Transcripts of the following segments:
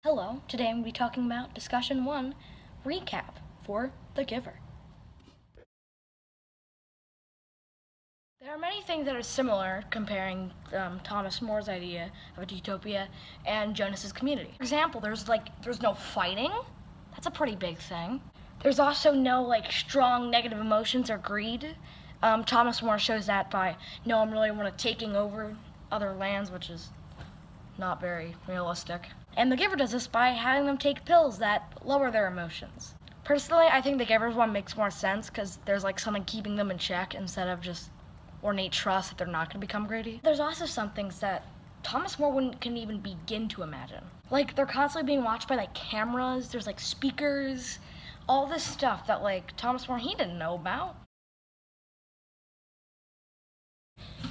Hello, today I'm going to be talking about Discussion 1, Recap for The Giver. There are many things that are similar comparing Thomas More's idea of a utopia and Jonas's community. For example, there's no fighting. That's a pretty big thing. There's also no strong negative emotions or greed. Thomas More shows that by no one really taking over other lands, which is not very realistic. And the Giver does this by having them take pills that lower their emotions. Personally, I think the Giver's one makes more sense because there's something keeping them in check instead of just ornate trust that they're not going to become greedy. There's also some things that Thomas More can even begin to imagine. They're constantly being watched by cameras, there's speakers, all this stuff that Thomas More, he didn't know about.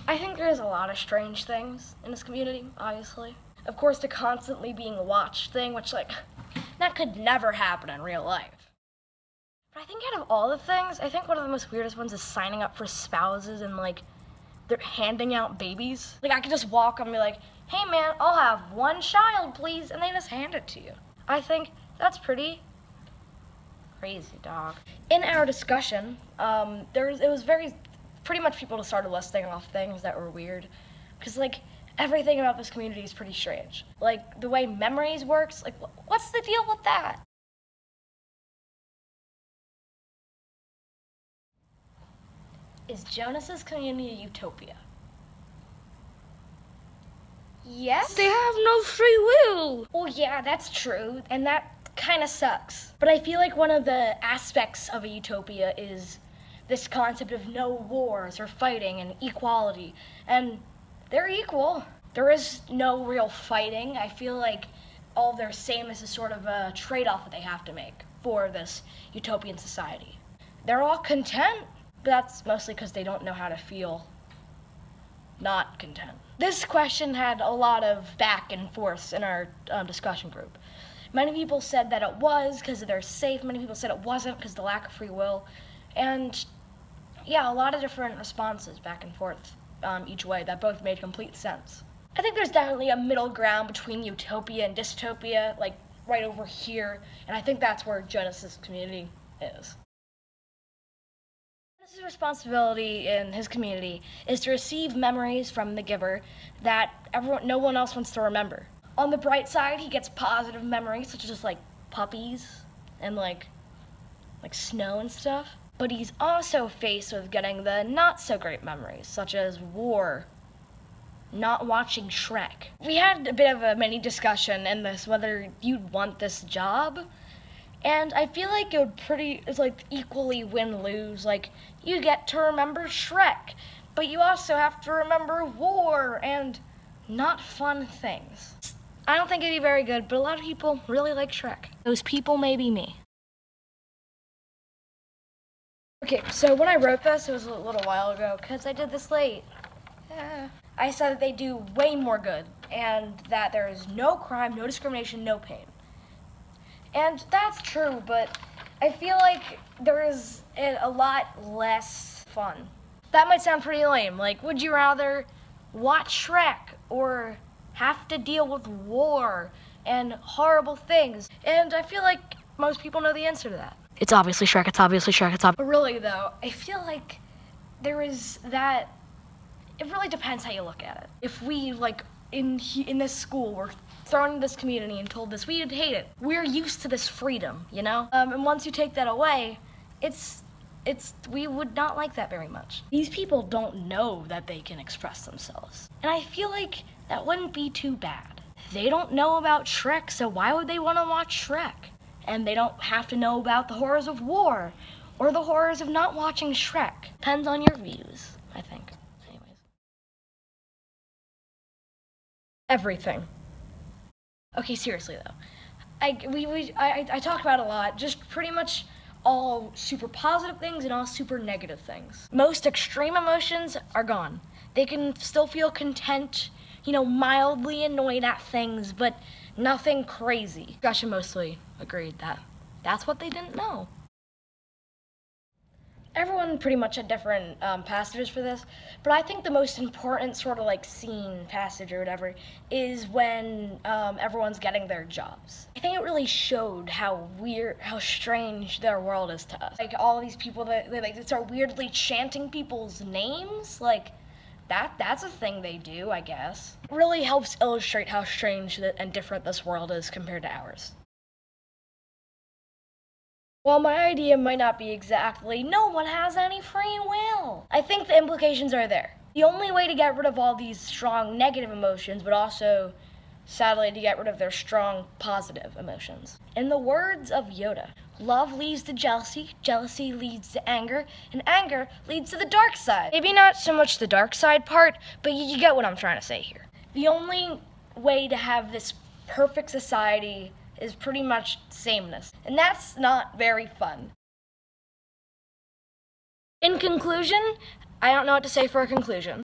I think there's a lot of strange things in this community, obviously. Of course, the constantly being watched thing, which that could never happen in real life. But I think out of all the things, I think one of the most weirdest ones is signing up for spouses and they're handing out babies. I could just walk up and be like, hey man, I'll have one child please, and they just hand it to you. I think that's pretty crazy, dog. In our discussion, it was pretty much people just started listing off things that were weird. Because everything about this community is pretty strange. The way memories works, what's the deal with that? Is Jonas's community a utopia? Yes? They have no free will. Well, yeah, that's true, and that kind of sucks. But I feel one of the aspects of a utopia is this concept of no wars or fighting and equality, and they're equal. There is no real fighting. I feel all their sameness is sort of a trade-off that they have to make for this utopian society. They're all content, but that's mostly because they don't know how to feel not content. This question had a lot of back and forth in our discussion group. Many people said that it was because they're safe. Many people said it wasn't because of the lack of free will. And yeah, a lot of different responses back and forth each way that both made complete sense. I think there's definitely a middle ground between utopia and dystopia, right over here, and I think that's where Jonas's community is. Jonas's responsibility in his community is to receive memories from the Giver that no one else wants to remember. On the bright side, he gets positive memories, such as puppies and snow and stuff. But he's also faced with getting the not-so-great memories, such as war, not watching Shrek. We had a bit of a mini discussion in this, whether you'd want this job, and I feel it's equally win-lose. You get to remember Shrek, but you also have to remember war and not fun things. I don't think it'd be very good, but a lot of people really like Shrek. Those people may be me. Okay, so when I wrote this, it was a little while ago, because I did this late. I said that they do way more good, and that there is no crime, no discrimination, no pain. And that's true, but I feel there is a lot less fun. That might sound pretty lame. Would you rather watch Shrek or have to deal with war and horrible things? And I feel most people know the answer to that. It's obviously Shrek, it's obviously Shrek, it's obviously... But really, though, I feel there is that... It really depends how you look at it. If we, in this school, were thrown in this community and told this, we'd hate it. We're used to this freedom, you know? And once you take that away, we would not like that very much. These people don't know that they can express themselves. And I feel that wouldn't be too bad. They don't know about Shrek, so why would they want to watch Shrek? And they don't have to know about the horrors of war or the horrors of not watching Shrek. Depends on your views, I think. Anyways. Everything. Okay, seriously though. I talk about a lot, just pretty much all super positive things and all super negative things. Most extreme emotions are gone. They can still feel content, mildly annoyed at things, but nothing crazy. Discussion mostly agreed that that's what they didn't know. Everyone pretty much had different passages for this, but I think the most important sort of like scene, passage or whatever, is when everyone's getting their jobs. I think it really showed how weird, how strange their world is to us. Like all these people that they like start weirdly chanting people's names, like that's a thing they do, I guess. It really helps illustrate how strange and different this world is compared to ours. Well, my idea might not be exactly, no one has any free will. I think the implications are there. The only way to get rid of all these strong negative emotions, but also, sadly, to get rid of their strong positive emotions. In the words of Yoda, love leads to jealousy, jealousy leads to anger, and anger leads to the dark side. Maybe not so much the dark side part, but you get what I'm trying to say here. The only way to have this perfect society is pretty much sameness, and that's not very fun. In conclusion, I don't know what to say for a conclusion.